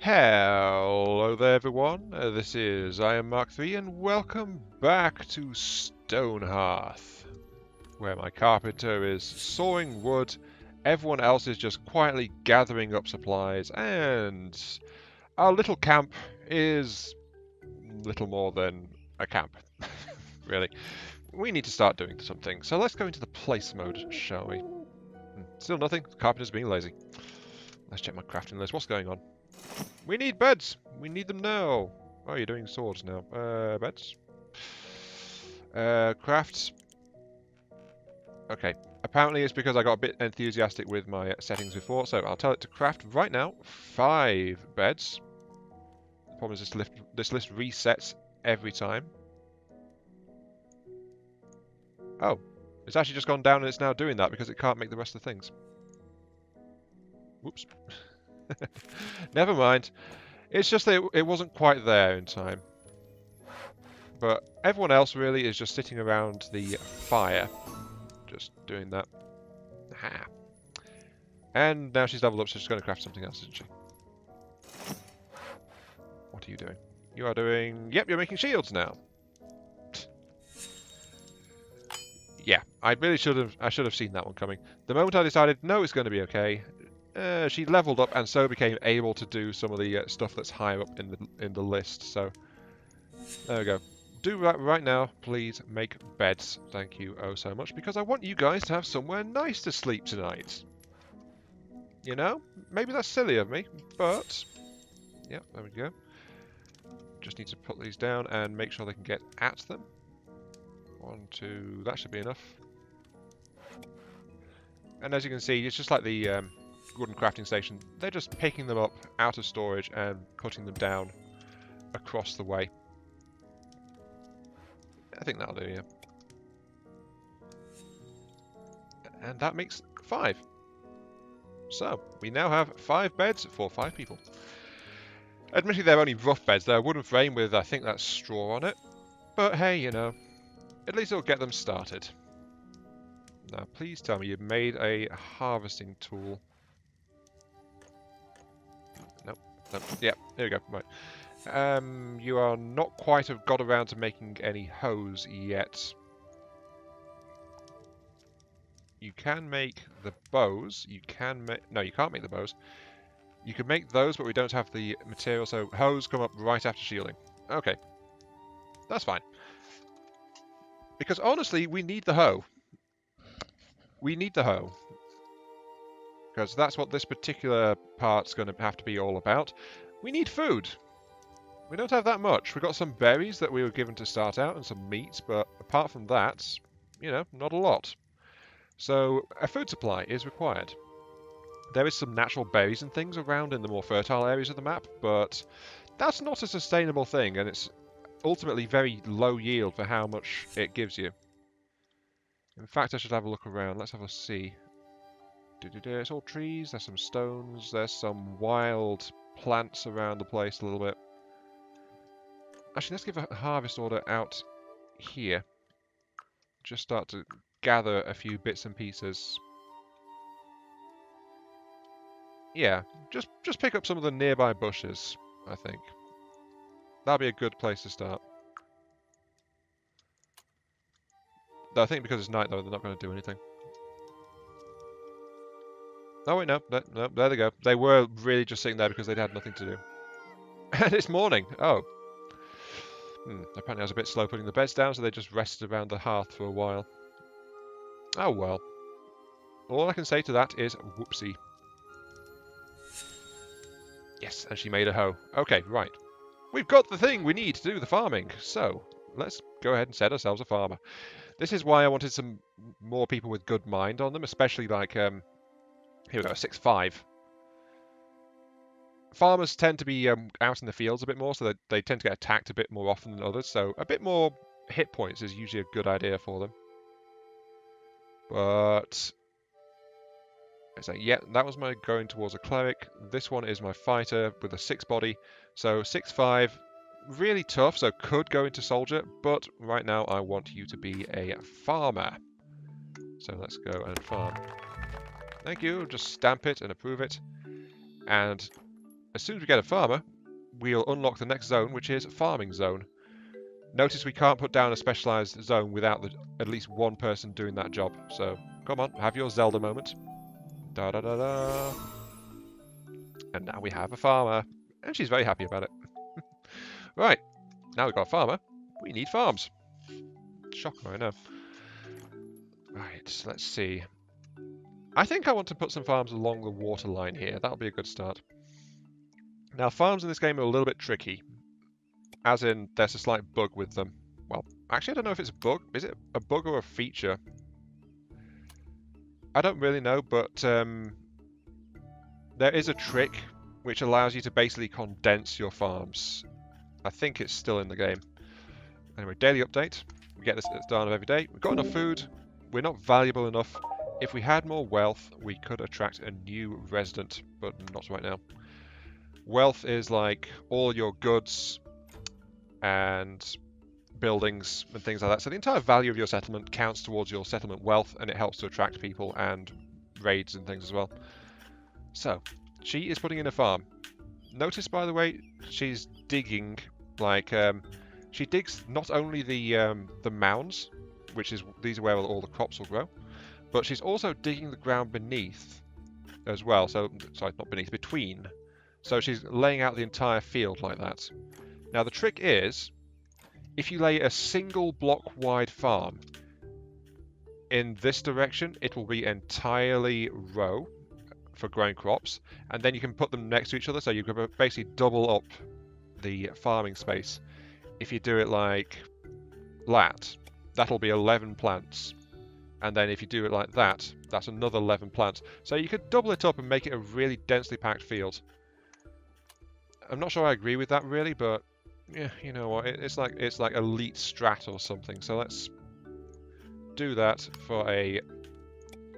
Hello there everyone, I am Mark 3 and welcome back to Stonehearth, where my carpenter is sawing wood, everyone else is just quietly gathering up supplies, and our little camp is little more than a camp, really. We need to start doing something, so let's go into the place mode, shall we? Still nothing, the carpenter's being lazy. Let's check my crafting list, what's going on? We need beds! We need them now! Oh, you're doing swords now. Beds? Crafts. Okay. Apparently it's because I got a bit enthusiastic with my settings before, so I'll tell it to craft right now 5 beds. The problem is this list resets every time. Oh. It's actually just gone down and it's now doing that because it can't make the rest of the things. Whoops. Never mind. It's just that it wasn't quite there in time. But everyone else really is just sitting around the fire. Just doing that. Ha. And now she's leveled up, so she's going to craft something else, isn't she? What are you doing? You are doing... Yep, you're making shields now. Yeah, I really should have seen that one coming. The moment I decided, no, it's going to be okay, she leveled up and so became able to do some of the stuff that's higher up in the list. So there we go. Do that right now, please. Make beds. Thank you oh so much, because I want you guys to have somewhere nice to sleep tonight. You know? Maybe that's silly of me, but... yeah, there we go. Just need to put these down and make sure they can get at them. 1, 2... that should be enough. And as you can see, it's just like the wooden crafting station. They're just picking them up out of storage and putting them down across the way. I think that'll do, yeah. And that makes 5. So, we now have 5 beds for 5 people. Admittedly, they're only rough beds. They're a wooden frame with, I think, that's straw on it. But hey, you know, at least it'll get them started. Now, please tell me you've made a harvesting tool. Nope. Nope. Yeah, here we go. Right. You are not quite have got around to making any hoes yet. You can make the bows. You can make... no, you can't make the bows. You can make those, but we don't have the material, so hoes come up right after shielding. Okay. That's fine. Because honestly, we need the hoe. We need the hoe. Because that's what this particular part's going to have to be all about. We need food. We don't have that much. We've got some berries that we were given to start out and some meat, but apart from that, you know, not a lot. So a food supply is required. There is some natural berries and things around in the more fertile areas of the map, but that's not a sustainable thing, and it's ultimately very low yield for how much it gives you. In fact, I should have a look around. Let's have a see. It's all trees, there's some stones, there's some wild plants around the place a little bit. Actually, let's give a harvest order out here. Just start to gather a few bits and pieces. Yeah, just pick up some of the nearby bushes, I think. That'll be a good place to start. I think because it's night, though, they're not going to do anything. Oh, wait, no, there they go. They were really just sitting there because they'd had nothing to do. And it's morning. Oh. Apparently I was a bit slow putting the beds down, so they just rested around the hearth for a while. Oh, well. All I can say to that is whoopsie. Yes, and she made a hoe. Okay, right. We've got the thing we need to do the farming, so let's go ahead and set ourselves a farmer. This is why I wanted some more people with good mind on them, especially like, here we go, 6-5. Farmers tend to be out in the fields a bit more, so that they tend to get attacked a bit more often than others, so a bit more hit points is usually a good idea for them. But... so, yeah, that was my going towards a cleric. This one is my fighter with a 6 body. So 6-5, really tough, so could go into soldier, but right now I want you to be a farmer. So let's go and farm. Thank you, just stamp it and approve it. And as soon as we get a farmer, we'll unlock the next zone, which is farming zone. Notice we can't put down a specialized zone without at least one person doing that job. So come on, have your Zelda moment. Da da da da. And now we have a farmer, and she's very happy about it. Right, now we've got a farmer. We need farms. Shocking, I know. Right, let's see. I think I want to put some farms along the water line here. That'll be a good start. Now, farms in this game are a little bit tricky. As in, there's a slight bug with them. Well, actually, I don't know if it's a bug. Is it a bug or a feature? I don't really know, but there is a trick which allows you to basically condense your farms. I think it's still in the game. Anyway, daily update. We get this at the start of every day. We've got enough food. We're not valuable enough. If we had more wealth, we could attract a new resident, but not right now. Wealth is like all your goods and buildings and things like that. So the entire value of your settlement counts towards your settlement wealth, and it helps to attract people and raids and things as well. So, she is putting in a farm. Notice, by the way, she's digging, like, she digs not only the mounds, which is, these are where all the crops will grow, but she's also digging the ground beneath as well. So, sorry, not beneath, between. So she's laying out the entire field like that. Now the trick is, if you lay a single block wide farm in this direction, it will be entirely row for growing crops, and then you can put them next to each other, so you can basically double up the farming space. If you do it like that, that'll be 11 plants. And then if you do it like that, that's another 11 plants. So you could double it up and make it a really densely packed field. I'm not sure I agree with that really, but yeah, you know what, it's like elite strat or something. So let's do that for a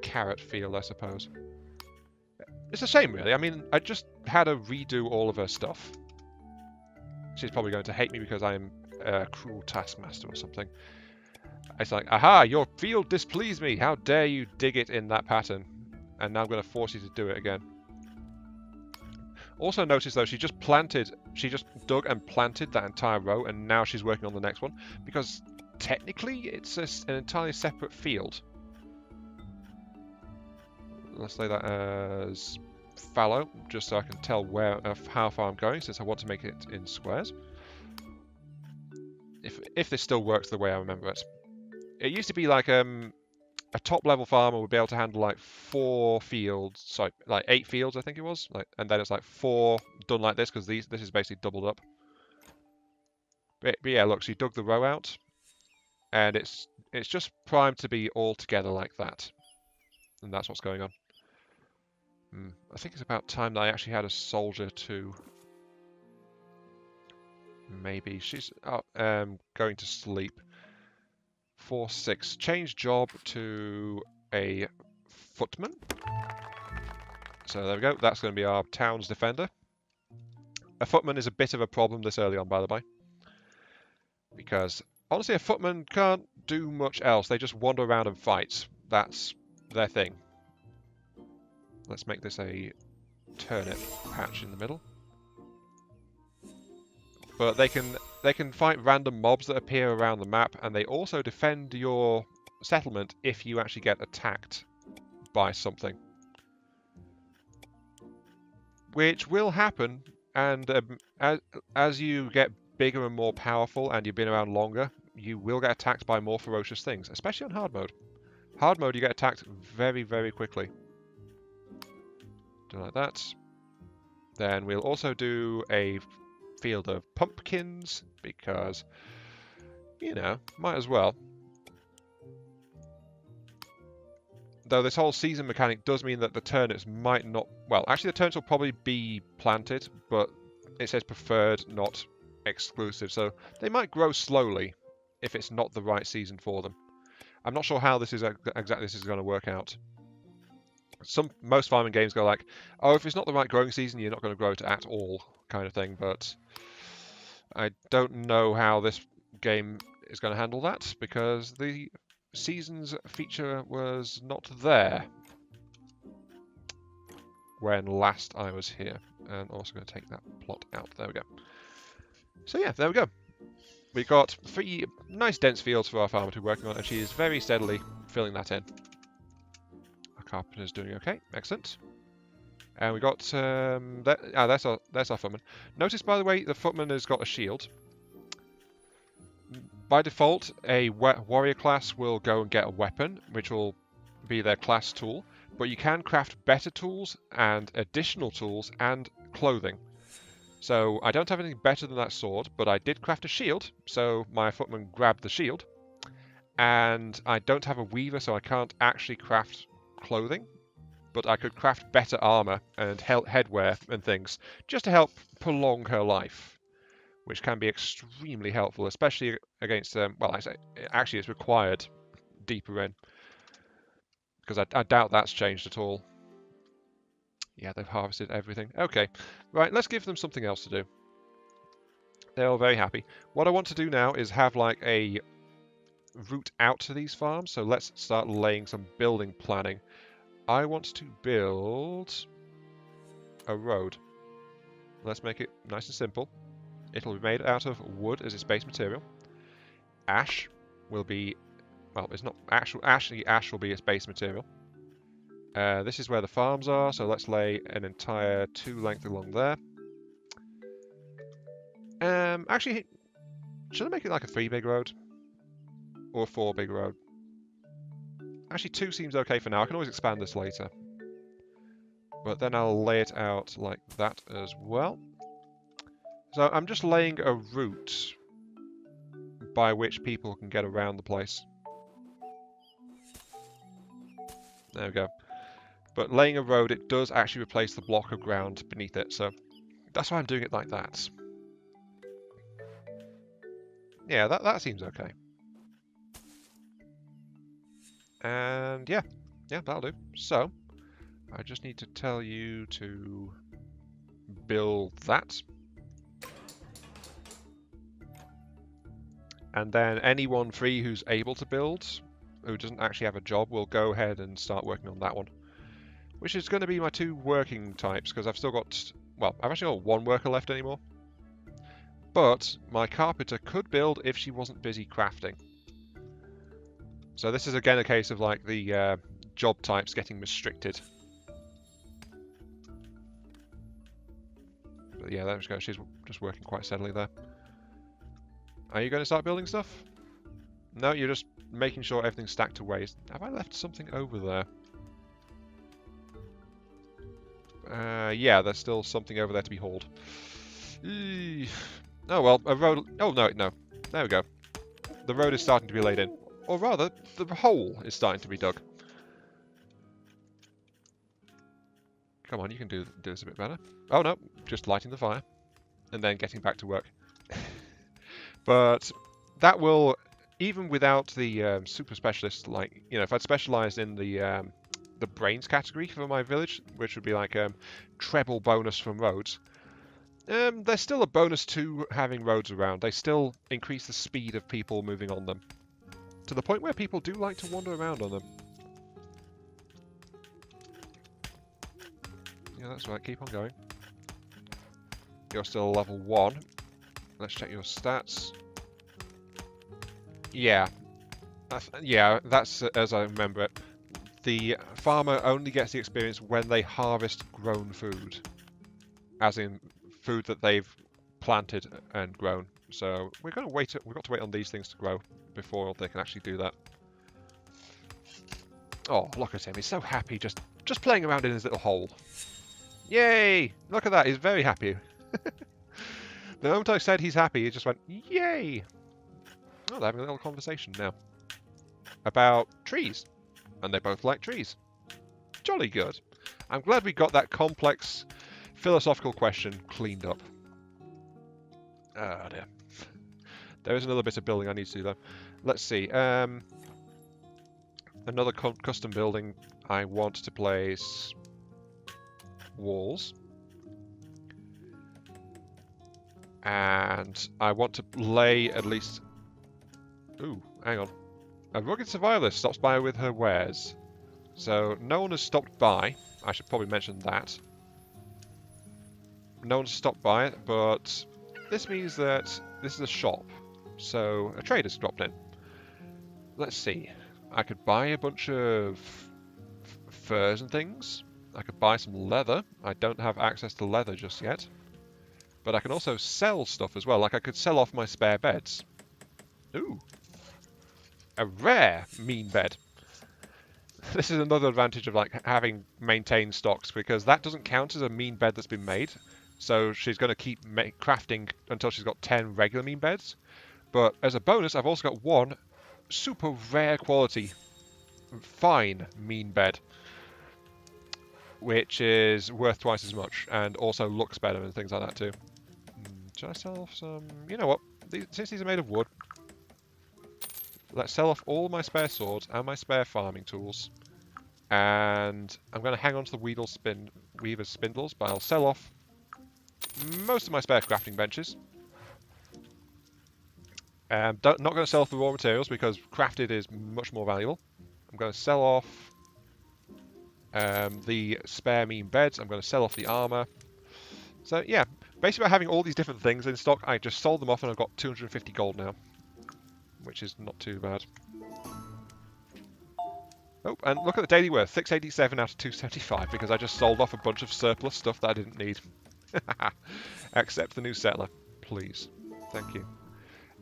carrot field, I suppose. It's a shame really. I mean, I just had to redo all of her stuff. She's probably going to hate me because I'm a cruel taskmaster or something. It's like, aha, your field displeased me. How dare you dig it in that pattern? And now I'm going to force you to do it again. Also notice though, she just dug and planted that entire row, and now she's working on the next one, because technically it's an entirely separate field. Let's lay that as fallow, just so I can tell how far I'm going, since I want to make it in squares. If this still works the way I remember it. It used to be like a top level farmer would be able to handle like 4 fields, sorry, like 8 fields I think it was, and then it's like 4 done like this, because this is basically doubled up. But yeah, look, she dug the row out, and it's just primed to be all together like that, and that's what's going on. I think it's about time that I actually had a soldier too. Maybe she's going to sleep. 4-6. Change job to a footman. So there we go. That's going to be our town's defender. A footman is a bit of a problem this early on, by the way. Because, honestly, a footman can't do much else. They just wander around and fight. That's their thing. Let's make this a turnip patch in the middle. But they can fight random mobs that appear around the map, and they also defend your settlement if you actually get attacked by something. Which will happen, and as you get bigger and more powerful and you've been around longer, you will get attacked by more ferocious things, especially on hard mode. Hard mode, you get attacked very, very quickly. Do like that. Then we'll also do a field of pumpkins, because, you know, might as well. Though this whole season mechanic does mean that the turnips might not... Well, actually the turnips will probably be planted, but it says preferred, not exclusive. So they might grow slowly if it's not the right season for them. I'm not sure how this is exactly this is going to work out. Most farming games go like, oh, if it's not the right growing season, you're not going to grow it at all, kind of thing. But I don't know how this game is going to handle that, because the seasons feature was not there when last I was here. and also going to take that plot out. There we go. So yeah, there we go. We've got 3 nice dense fields for our farmer to be working on, and she is very steadily filling that in. Our carpenter's doing okay. Excellent. And we got that's our footman. Notice, by the way, the footman has got a shield. By default, a warrior class will go and get a weapon, which will be their class tool. But you can craft better tools and additional tools and clothing. So I don't have anything better than that sword, but I did craft a shield, so my footman grabbed the shield. And I don't have a weaver, so I can't actually craft clothing. But I could craft better armor and headwear and things, just to help prolong her life, which can be extremely helpful, especially against, well, I say, actually it's required deeper in, because I doubt that's changed at all. Yeah, they've harvested everything. Okay, right, let's give them something else to do. They're all very happy. What I want to do now is have like a route out to these farms, so let's start laying some building planning. I want to build a road. Let's make it nice and simple. It'll be made out of wood as its base material. Ash will be, well, it's not actually ash will be its base material. This is where the farms are, so let's lay an entire 2 length along there. Actually, should I make it like a 3 big road? Or a 4 big road? Actually, 2 seems okay for now. I can always expand this later. But then I'll lay it out like that as well. So I'm just laying a route by which people can get around the place. There we go. But laying a road, it does actually replace the block of ground beneath it, so that's why I'm doing it like that. Yeah, that seems okay. And yeah, that'll do. So, I just need to tell you to build that. And then anyone free who's able to build, who doesn't actually have a job, will go ahead and start working on that one. Which is going to be my 2 working types, because I've still got, well, I've actually got 1 worker left anymore. But my carpenter could build if she wasn't busy crafting. So this is again a case of like the job types getting restricted. But yeah, there we go. She's just working quite steadily there. Are you going to start building stuff? No, you're just making sure everything's stacked away. Have I left something over there? Yeah, there's still something over there to be hauled. Oh well, a road... Oh no, there we go. The road is starting to be laid in. Or rather, the hole is starting to be dug. Come on, you can do this a bit better. Oh no, just lighting the fire. And then getting back to work. But that will, even without the super specialist, like, you know, if I'd specialised in the brains category for my village, which would be like treble bonus from roads, there's still a bonus to having roads around. They still increase the speed of people moving on them, to the point where people do like to wander around on them. Yeah, that's right, keep on going. You're still level 1. Let's check your stats. Yeah. That's as I remember it. The farmer only gets the experience when they harvest grown food. As in food that they've planted and grown. So we've got to wait on these things to grow before they can actually do that. Oh, look at him. He's so happy just playing around in his little hole. Yay! Look at that. He's very happy. The moment I said he's happy, he just went, yay! Oh, they're having a little conversation now. About trees. And they both like trees. Jolly good. I'm glad we got that complex philosophical question cleaned up. Oh dear. There is another bit of building I need to do though. Let's see. Another custom building. I want to place walls. And I want to lay at least... Ooh, hang on. A rugged survivalist stops by with her wares. So, no one has stopped by. I should probably mention that. no one's stopped by it, but this means that this is a shop, so a trader's dropped in. Let's see. I could buy a bunch of furs and things. I could buy some leather. I don't have access to leather just yet. But I can also sell stuff as well. Like I could sell off my spare beds. Ooh. A rare mean bed. This is another advantage of like having maintained stocks, because that doesn't count as a mean bed that's been made. So she's going to keep crafting until she's got 10 regular mean beds. But as a bonus, I've also got one super rare quality fine mean bed, which is worth twice as much and also looks better and things like that too. Should I sell off some? You know what? Since these are made of wood, let's sell off all my spare swords and my spare farming tools. And I'm going to hang on to the Weaver's spindles, but I'll sell off most of my spare crafting benches. Not going to sell off the raw materials because crafted is much more valuable. I'm going to sell off the spare mean beds. I'm going to sell off the armor. So yeah, basically by having all these different things in stock, I just sold them off and I've got 250 gold now, which is not too bad. Oh, and look at the daily worth, 687 out of 275, because I just sold off a bunch of surplus stuff that I didn't need. Except the new settler, please. Thank you.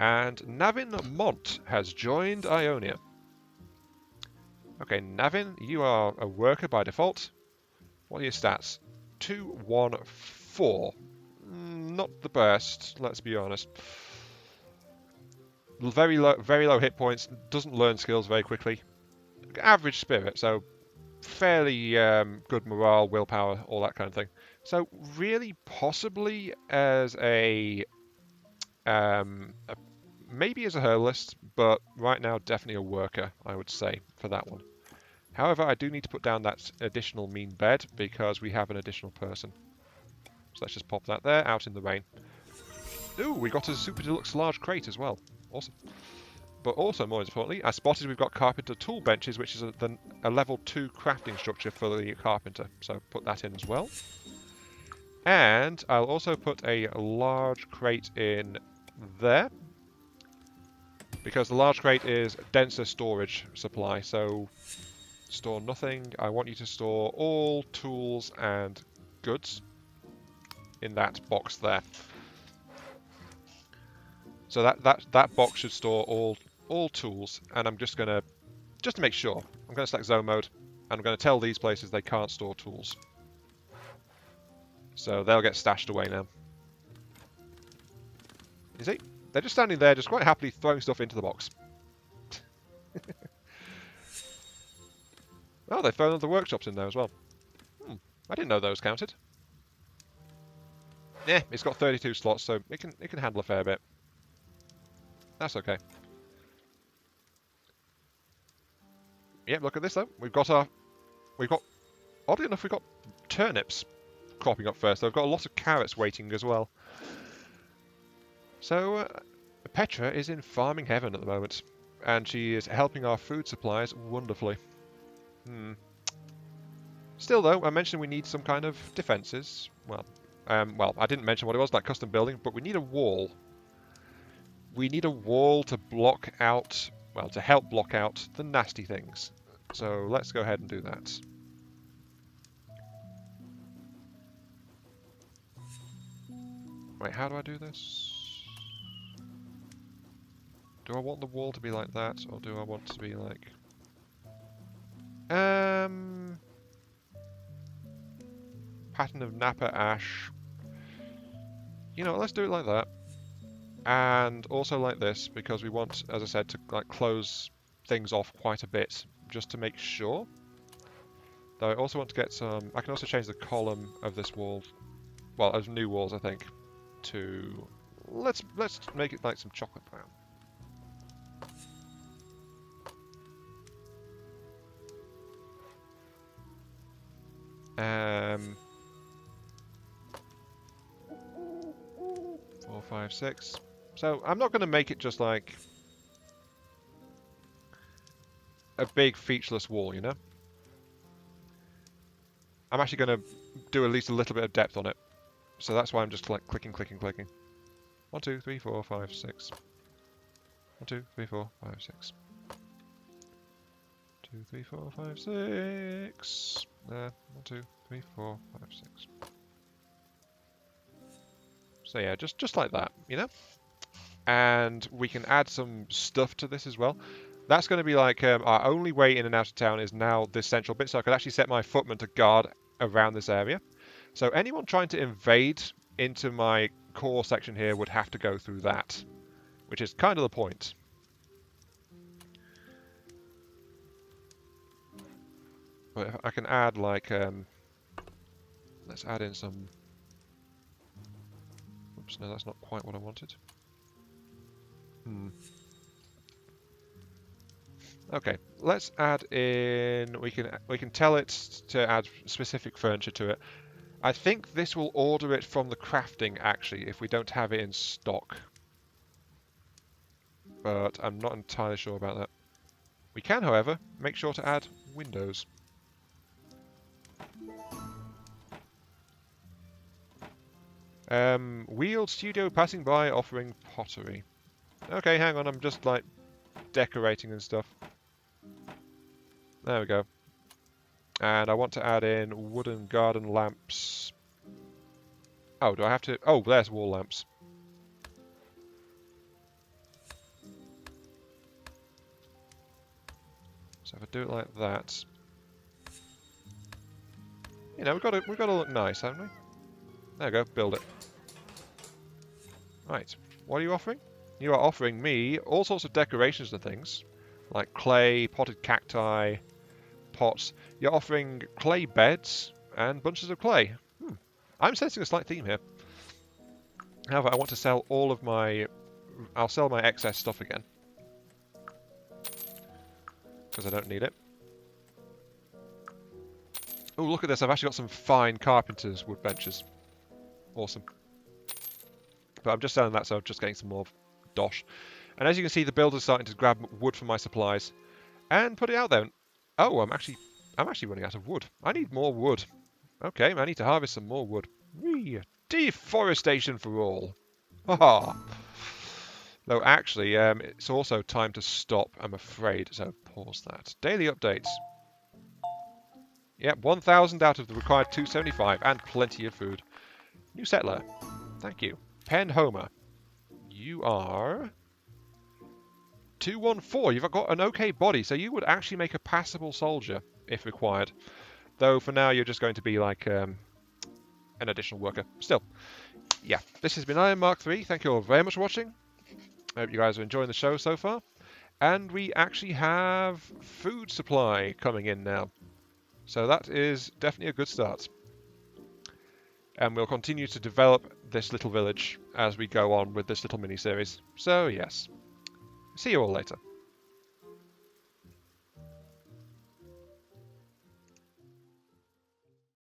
And Navin Mont has joined Ionia. Okay, Navin, you are a worker by default. What are your stats? 214. Not the best, let's be honest. Very low hit points, doesn't learn skills very quickly. Average spirit, so fairly good morale, willpower, all that kind of thing. So really, possibly as maybe as a herbalist, but right now definitely a worker, I would say, for that one. However, I do need to put down that additional mean bed because we have an additional person. So let's just pop that there, out in the rain. Ooh, we got a super deluxe large crate as well. Awesome. But also, more importantly, I spotted we've got carpenter tool benches, which is a level 2 crafting structure for the carpenter. So put that in as well. And I'll also put a large crate in there, because the large crate is denser storage supply. So store nothing. I want you to store all tools and goods in that box there. So that box should store all tools, and I'm just to make sure, I'm going to select zone mode, and I'm going to tell these places they can't store tools. So they'll get stashed away now. You see? They're just standing there, just quite happily throwing stuff into the box. Oh, they've thrown the workshops in there as well. I didn't know those counted. Yeah, it's got 32 slots, so it can handle a fair bit. That's okay. Yep, look at this though. Oddly enough, we've got turnips cropping up first. So we've got a lot of carrots waiting as well. So Petra is in farming heaven at the moment, and she is helping our food supplies wonderfully. Still though, I mentioned we need some kind of defences. Well, I didn't mention what it was, like custom building, but we need a wall. We need a wall to block out, well, to help block out the nasty things. So let's go ahead and do that. Wait, how do I do this? Do I want the wall to be like that, or do I want to be like... Pattern of Napa Ash. You know, let's do it like that. And also like this, because we want, as I said, to like close things off quite a bit, just to make sure. Though I also want to get some... I can also change the column of this wall, well, of new walls, I think, to... Let's make it like some chocolate brown. 4, 5, 6. So I'm not going to make it just like a big featureless wall, you know? I'm actually going to do at least a little bit of depth on it. So that's why I'm just like clicking. 1, 2, 3, 4, 5, 6. 1, 2, 3, 4, 5, 6. 2, 3, 4, 5, 6. There. 1, 2, 3, 4, 5, 6. So yeah, just like that, you know? And we can add some stuff to this as well. That's going to be like our only way in and out of town is now this central bit, so I could actually set my footmen to guard around this area. So anyone trying to invade into my core section here would have to go through that, which is kind of the point. But if I can add like, let's add in some, oops, no, that's not quite what I wanted. Okay, let's add in, we can tell it to add specific furniture to it. I think this will order it from the crafting, actually, if we don't have it in stock. But I'm not entirely sure about that. We can, however, make sure to add windows. Wheeled studio passing by offering pottery. Okay, hang on, I'm just like decorating and stuff. There we go. And I want to add in wooden garden lamps. Oh, do I have to? Oh, there's wall lamps. So if I do it like that, you know, we've got to look nice, haven't we? There we go, build it. Right, what are you offering? You are offering me all sorts of decorations and things, like clay, potted cacti, pots. You're offering clay beds and bunches of clay. I'm sensing a slight theme here. However, I want to sell all of my... I'll sell my excess stuff again. Because I don't need it. Oh, look at this. I've actually got some fine carpenter's woodbenches. Awesome. But I'm just selling that, so I'm just getting some more dosh. And as you can see, the builder's starting to grab wood from my supplies and put it out there. Oh, I'm actually running out of wood. I need more wood. Okay, I need to harvest some more wood. Whee! Deforestation for all. Haha. Though actually, it's also time to stop, I'm afraid. So pause that. Daily updates. Yep, 1,000 out of the required 275 and plenty of food. New settler. Thank you. Pen Homer. You are 214. You've got an okay body, so you would actually make a passable soldier if required. Though for now you're just going to be like an additional worker. Still, yeah. This has been Iron Mark III. Thank you all very much for watching. I hope you guys are enjoying the show so far. And we actually have food supply coming in now. So that is definitely a good start. And we'll continue to develop this little village as we go on with this little mini-series. So yes, see you all later.